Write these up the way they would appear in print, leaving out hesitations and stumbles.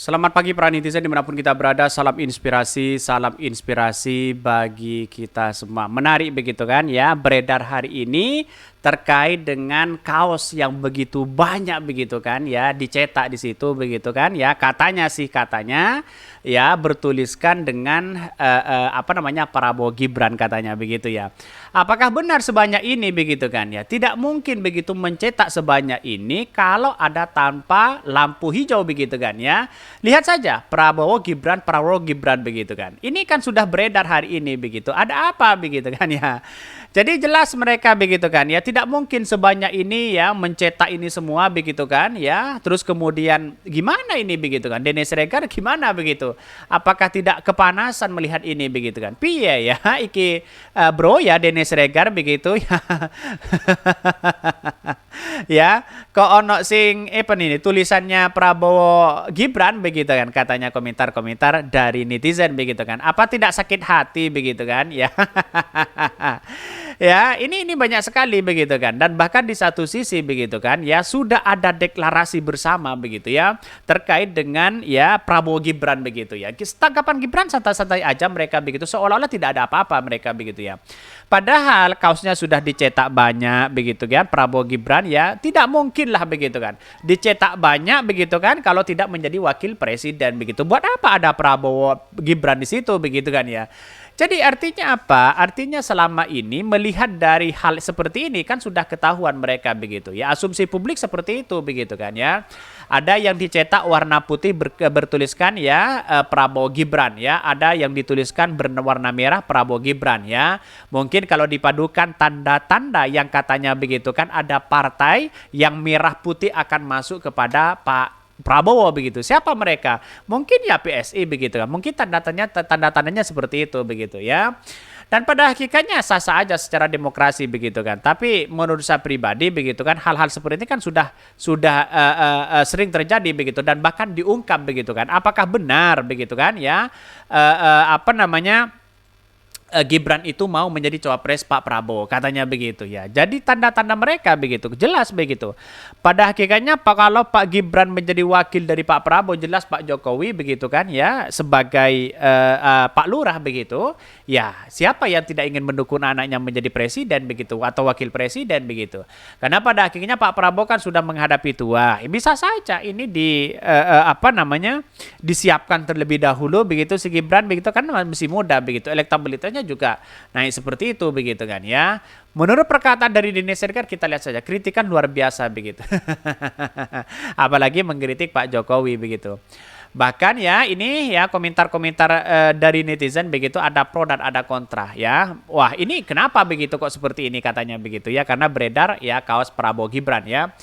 Selamat pagi para netizen dimanapun kita berada, salam inspirasi bagi kita semua. Menarik begitu kan ya, beredar hari ini terkait dengan kaos yang begitu banyak begitu kan ya, dicetak di situ begitu kan ya, katanya ya bertuliskan dengan Prabowo Gibran katanya begitu ya. Apakah benar sebanyak ini begitu kan ya? Tidak mungkin begitu mencetak sebanyak ini kalau ada tanpa lampu hijau begitu kan ya. Lihat saja Prabowo Gibran begitu kan. Ini kan sudah beredar hari ini begitu. Ada apa begitu kan ya. Jadi jelas mereka begitu kan ya. Tidak mungkin sebanyak ini ya mencetak ini semua begitu kan ya. Terus kemudian gimana ini begitu kan. Denny Siregar gimana begitu. Apakah tidak kepanasan melihat ini begitu kan. Piye ya iki bro ya Denny Siregar begitu ya. Ya, kok ono sing nih tulisannya Prabowo Gibran begitu kan katanya komentar-komentar dari netizen begitu kan. Apa tidak sakit hati begitu kan ya. Ya, ini banyak sekali begitu kan. Dan bahkan di satu sisi begitu kan ya sudah ada deklarasi bersama begitu ya terkait dengan ya Prabowo Gibran begitu ya. Tanggapan Gibran santai-santai aja mereka begitu seolah-olah tidak ada apa-apa mereka begitu ya. Padahal kaosnya sudah dicetak banyak begitu kan Prabowo Gibran ya tidak mungkin lah begitu kan dicetak banyak begitu kan kalau tidak menjadi wakil presiden begitu. Buat apa ada Prabowo Gibran di situ begitu kan ya. Jadi artinya apa? Artinya selama ini melihat dari hal seperti ini kan sudah ketahuan mereka begitu ya. Asumsi publik seperti itu begitu kan ya. Ada yang dicetak warna putih bertuliskan ya Prabowo Gibran ya. Ada yang dituliskan berwarna merah Prabowo Gibran ya. Mungkin kalau dipadukan tanda-tanda yang katanya begitu kan ada partai yang merah putih akan masuk kepada Pak Prabowo begitu. Siapa mereka? Mungkin ya PSI begitu kan. Mungkin tanda-tandanya seperti itu begitu ya. Dan pada hakikatnya sah-sah aja secara demokrasi begitu kan. Tapi menurut saya pribadi begitu kan hal-hal seperti ini kan sudah sering terjadi begitu dan bahkan diungkap begitu kan. Apakah benar begitu kan ya? Gibran itu mau menjadi cawapres Pak Prabowo katanya begitu ya. Jadi tanda-tanda mereka begitu jelas begitu. Pada hakikatnya kalau Pak Gibran menjadi wakil dari Pak Prabowo jelas Pak Jokowi begitu kan ya sebagai Pak Lurah begitu. Ya, siapa yang tidak ingin mendukung anaknya menjadi presiden begitu atau wakil presiden begitu. Karena pada akhirnya Pak Prabowo kan sudah menghadapi tua. Bisa saja ini disiapkan terlebih dahulu begitu si Gibran begitu kan masih muda begitu. Elektabilitasnya juga naik seperti itu begitu kan ya. Menurut perkataan dari Denny Siregar kita lihat saja kritikan luar biasa begitu. Apalagi mengkritik Pak Jokowi begitu. Bahkan ya ini ya komentar-komentar dari netizen begitu ada pro dan ada kontra ya. Wah, ini kenapa begitu kok seperti ini katanya begitu ya karena beredar ya kaos Prabowo Gibran ya.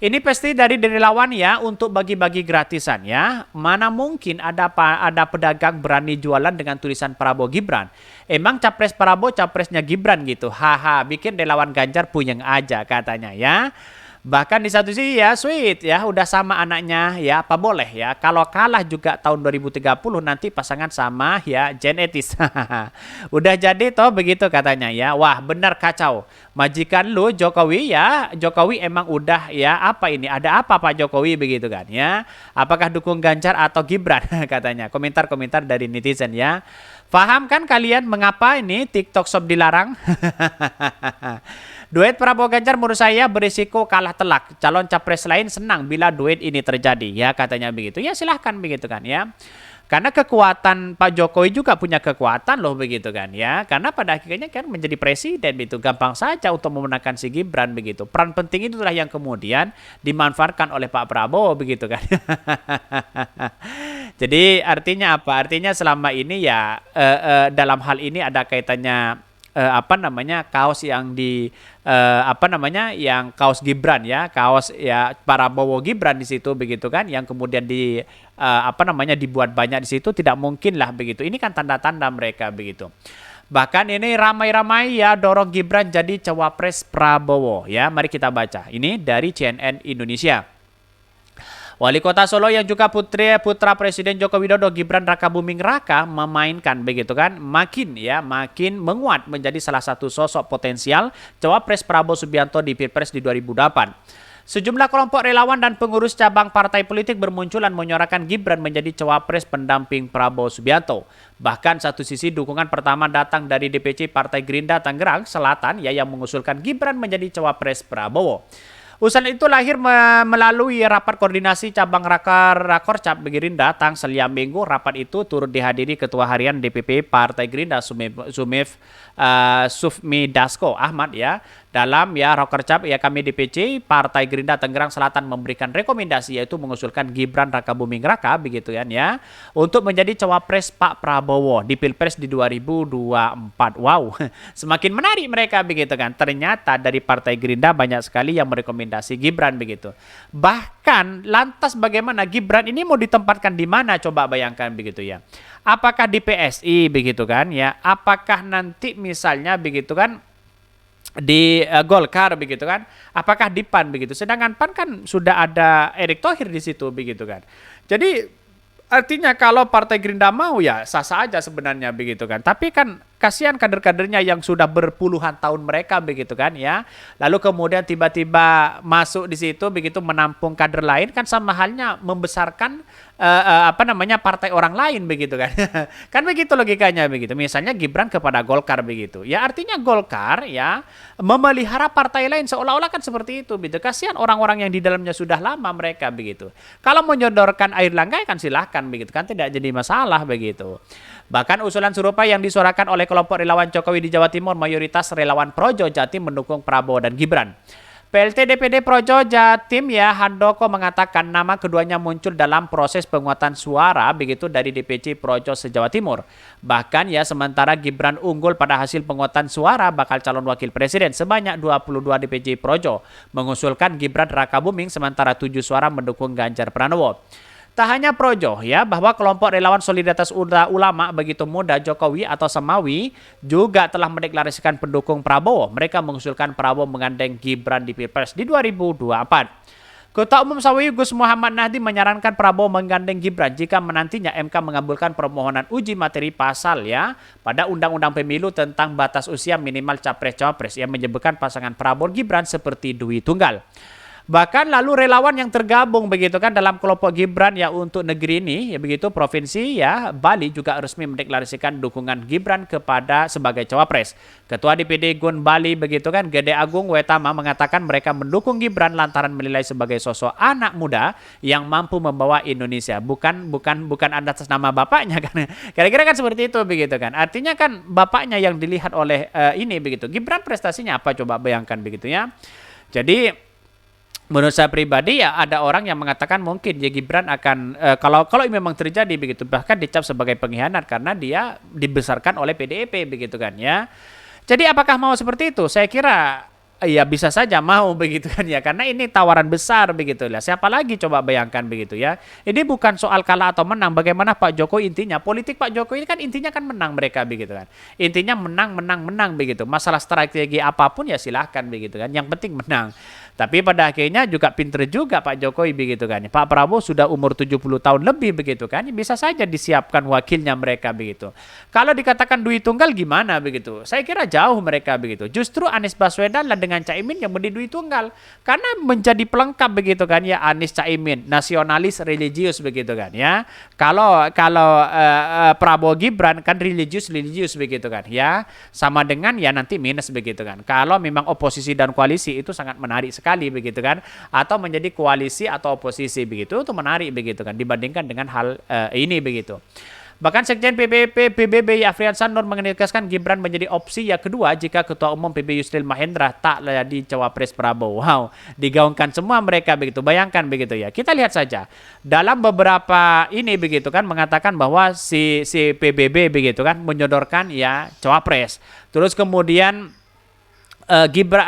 Ini pasti dari relawan ya untuk bagi-bagi gratisan ya. Mana mungkin ada pedagang berani jualan dengan tulisan Prabowo Gibran. Emang capres Prabowo capresnya Gibran gitu. Haha, bikin relawan Ganjar puyeng aja katanya ya. Bahkan di satu sisi ya sweet ya udah sama anaknya ya apa boleh ya kalau kalah juga tahun 2030 nanti pasangan sama ya genetis. Udah jadi toh begitu katanya ya. Wah benar kacau majikan lu Jokowi ya Jokowi emang udah ya apa ini ada apa Pak Jokowi begitu kan ya. Apakah dukung Ganjar atau Gibran katanya komentar-komentar dari netizen ya. Paham kan kalian mengapa ini TikTok Shop dilarang? Duet Prabowo Ganjar menurut saya berisiko kalah telak. Calon capres lain senang bila duet ini terjadi ya katanya begitu. Ya silahkan begitu kan ya. Karena kekuatan Pak Jokowi juga punya kekuatan loh begitu kan ya. Karena pada akhirnya kan menjadi presiden itu gampang saja untuk memenangkan si Gibran begitu. Peran penting itulah yang kemudian dimanfaatkan oleh Pak Prabowo begitu kan. Jadi artinya apa? Artinya selama ini ya dalam hal ini ada kaitannya kaos yang yang kaos Gibran ya kaos ya Prabowo Gibran di situ begitu kan yang kemudian dibuat banyak di situ tidak mungkin lah begitu ini kan tanda-tanda mereka begitu bahkan ini ramai-ramai ya dorong Gibran jadi cawapres Prabowo ya mari kita baca ini dari CNN Indonesia. Wali Kota Solo yang juga putra Presiden Joko Widodo Gibran Rakabuming Raka memainkan begitu kan makin menguat menjadi salah satu sosok potensial cawapres Prabowo Subianto di Pilpres di 2008. Sejumlah kelompok relawan dan pengurus cabang partai politik bermunculan menyuarakan Gibran menjadi cawapres pendamping Prabowo Subianto. Bahkan satu sisi dukungan pertama datang dari DPC Partai Gerindra Tangerang Selatan yang mengusulkan Gibran menjadi cawapres Prabowo. Usulan itu lahir melalui rapat koordinasi cabang Rakorcap Gerindra Tangsel yang Minggu. Rapat itu turut dihadiri Ketua Harian DPP Partai Gerindra Sufmi Dasko Ahmad Dalam Rakorcap kami DPC Partai Gerindra Tangerang Selatan memberikan rekomendasi yaitu mengusulkan Gibran Rakabuming Raka begitu kan untuk menjadi cawapres Pak Prabowo di Pilpres di 2024. Wow, semakin menarik mereka begitu kan. Ternyata dari Partai Gerindra banyak sekali yang merekomendasi Gibran begitu. Bahkan lantas bagaimana Gibran ini mau ditempatkan di mana, coba bayangkan begitu ya. Apakah di PSI begitu kan apakah nanti misalnya begitu kan di Golkar begitu kan, apakah di PAN begitu. Sedangkan PAN kan sudah ada Erick Thohir di situ begitu kan. Jadi artinya kalau Partai Gerindra mau sah-sah aja sebenarnya begitu kan. Tapi kan kasihan kader-kadernya yang sudah berpuluhan tahun mereka begitu kan Lalu kemudian tiba-tiba masuk di situ begitu menampung kader lain kan sama halnya membesarkan partai orang lain begitu kan. Kan begitu logikanya begitu. Misalnya Gibran kepada Golkar begitu. Artinya Golkar memelihara partai lain seolah-olah kan seperti itu begitu. Kasihan orang-orang yang di dalamnya sudah lama mereka begitu. Kalau menyodorkan Airlangga kan silahkan begitu kan, tidak jadi masalah begitu. Bahkan usulan serupa yang disuarakan oleh kelompok relawan Jokowi di Jawa Timur, mayoritas relawan Projo Jatim mendukung Prabowo dan Gibran. PLT DPD Projo Jatim Handoko mengatakan nama keduanya muncul dalam proses penguatan suara begitu dari DPC Projo se-Jawa Timur. Bahkan sementara Gibran unggul pada hasil penguatan suara bakal calon wakil presiden sebanyak 22 DPC Projo mengusulkan Gibran Rakabuming sementara 7 suara mendukung Ganjar Pranowo. Tak hanya Projo bahwa kelompok relawan solidaritas ulama begitu muda Jokowi atau Semawi juga telah mendeklarasikan pendukung Prabowo. Mereka mengusulkan Prabowo menggandeng Gibran di Pilpres di 2024. Ketua Umum Sawi Gus Muhammad Nahdi menyarankan Prabowo menggandeng Gibran jika menantinya MK mengabulkan permohonan uji materi pasal pada Undang-Undang Pemilu tentang batas usia minimal capres-cawapres yang menyebutkan pasangan Prabowo Gibran seperti duit tunggal. Bahkan lalu relawan yang tergabung begitu kan dalam kelompok Gibran untuk negeri ini begitu provinsi Bali juga resmi mendeklarasikan dukungan Gibran kepada sebagai cawapres. Ketua DPD Gun Bali begitu kan Gede Agung Wetama mengatakan mereka mendukung Gibran lantaran menilai sebagai sosok anak muda yang mampu membawa Indonesia, bukan atas nama bapaknya kan. Kira-kira kan seperti itu begitu kan. Artinya kan bapaknya yang dilihat oleh ini begitu. Gibran prestasinya apa coba bayangkan begitu Jadi menurut saya pribadi ada orang yang mengatakan mungkin Gibran akan kalau memang terjadi begitu bahkan dicap sebagai pengkhianat karena dia dibesarkan oleh PDIP begitu kan Jadi apakah mau seperti itu? Saya kira bisa saja mau begitu kan karena ini tawaran besar begitu Siapa lagi coba bayangkan begitu Ini bukan soal kalah atau menang. Bagaimana Pak Jokowi intinya politik Pak Jokowi kan intinya kan menang mereka begitu kan. Intinya menang begitu. Masalah strategi apapun silahkan begitu kan. Yang penting menang. Tapi pada akhirnya juga pinter juga Pak Jokowi begitu kan. Pak Prabowo sudah umur 70 tahun lebih begitu kan. Bisa saja disiapkan wakilnya mereka begitu. Kalau dikatakan duit tunggal gimana begitu? Saya kira jauh mereka begitu. Justru Anies Baswedan dengan Caimin yang menjadi duit tunggal. Karena menjadi pelengkap begitu kan Anies Caimin, nasionalis religius begitu kan Kalau Prabowo Gibran kan religius begitu kan Sama dengan nanti minus begitu kan. Kalau memang oposisi dan koalisi itu sangat menarik sekali begitu kan, atau menjadi koalisi atau oposisi begitu itu menarik begitu kan dibandingkan dengan hal ini begitu. Bahkan Sekjen PBB Afrian Sandor menegaskan Gibran menjadi opsi kedua jika Ketua Umum PB Yusril Mahendra tak jadi cawapres Prabowo. Wow, digaungkan semua mereka begitu. Bayangkan begitu Kita lihat saja dalam beberapa ini begitu kan mengatakan bahwa si PBB begitu kan menyodorkan cawapres. Terus kemudian Gibran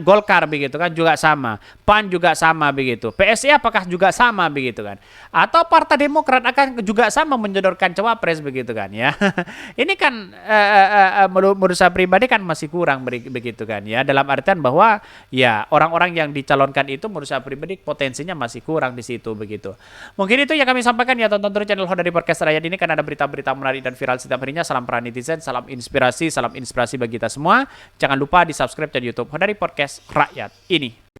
Golkar begitu kan juga sama, PAN juga sama begitu, PSI apakah juga sama begitu kan, atau Partai Demokrat akan juga sama menyodorkan cawapres begitu kan Ini kan menurut saya pribadi kan masih kurang begitu kan dalam artian bahwa orang-orang yang dicalonkan itu menurut saya pribadi potensinya masih kurang di situ begitu. Mungkin itu yang kami sampaikan tonton terus channel Hodari Podcast Rakyat ini kan ada berita-berita menarik dan viral setiap harinya. Salam para netizen, salam inspirasi bagi kita semua. Jangan lupa di subscribe channel YouTube Hodari Podcast Rakyat ini.